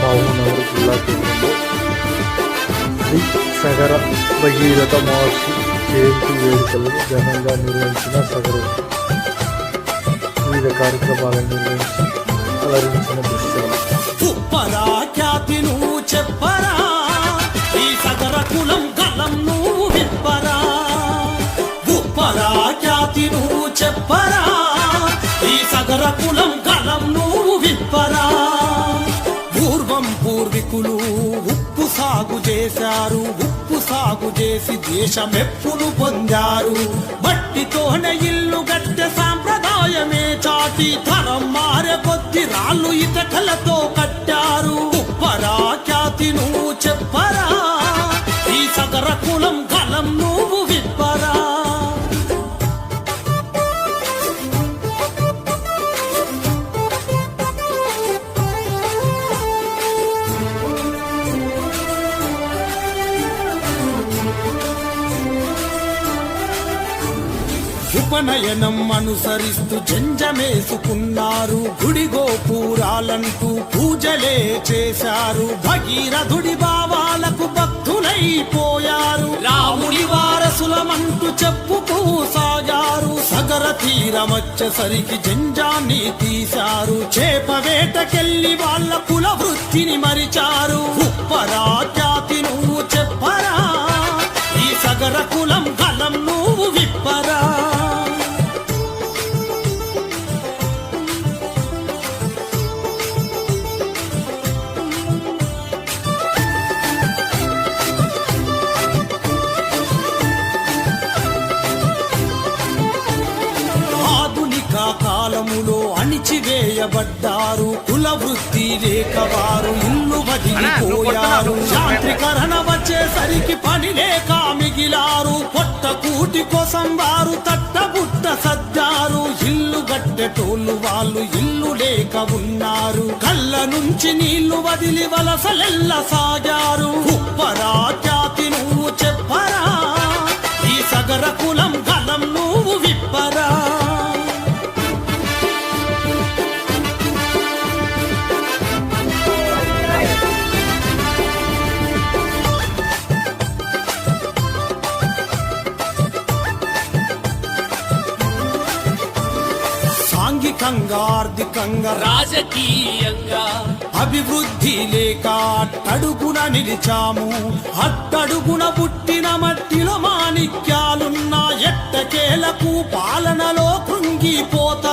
మహబూబ్నగర్ జిల్లా కేంద్రంలో శ్రీ సగర భగీరథ మహర్షి జయంతి వేడుకలను ఘనంగా నిర్వహించిన సగరు వివిధ కార్యక్రమాలను నిర్వహించి అలరించిన దృశ్యాలు. ఖ్యాతి నువ్వు చెప్పరా, ఈ సగర కులం గలం నువ్వు విప్పరా. ఉప్పరా ఖ్యాతి నువ్వు చెప్పరా, ఈ సగర కులం గలం నువ్వు విప్పరా. పూర్వం పూర్వీకులు ఉప్పు సాగు చేశారు, ఉప్పు సాగు చేసి దేశమెప్పును పొందారు. మట్టితోనే ఇల్లు గట్టె సాంప్రదాయమే చాటి తరం మారే కొద్ది రాళ్ళు ఇటకలతో కట్టారు. ఉప్పరా ఖ్యాతి నువ్వు చెప్పరా, ఈ సగర కులం గలం నువ్వు విప్పరా. ఉపనయనం అనుసరిస్తూ జంజమేసుకున్నారు, గుడి గోపురాలంటూ పూజలే చేశారు. భగీరథుడి భావాలకు భక్తులైపోయారు, రాముడి వారసులమంటూ చెప్పుతూ సాగారు. సగర తీరమొచ్చేసరికి జంజాన్ని తీశారు, చేప వేటకెళ్ళి వాళ్ళ కుల వృత్తిని మరిచారు. ఉప్పరా ఖ్యాతి నువ్వు చెప్పరా, ఈ సగర కులం గలం నువ్వు విప్పరా. కాలములో అణిచివేయబడ్డారు, కుల వృత్తి లేక వారు ఇల్లు వదిలిపోయారు. యాంత్రీకరణ వచ్చేసరికి పని లేక మిగిలారు, పొట్ట కూటి కోసం వారు తట్టబుట్ట సర్దారు. ఇల్లు గట్టెటోళ్ళు వాళ్ళు ఇల్లు లేక ఉన్నారు, కళ్ళ నుంచి నీళ్లు వదిలి వలసలెల్ల సాగారు. ఉప్పరా ఖ్యాతి నువ్వు చెప్పరా, ఈ సగర కులం గలం నువ్వు విప్పరా. సాంఘికంగా ఆర్థికంగా రాజకీయంగా అభివృద్ధి లేక అట్టడుగున నిలిచాము. అట్టడుగున పుట్టిన మట్టిలో మాణిక్యాలున్న ఎట్టకేలకు పాలనలో కృంగిపోతా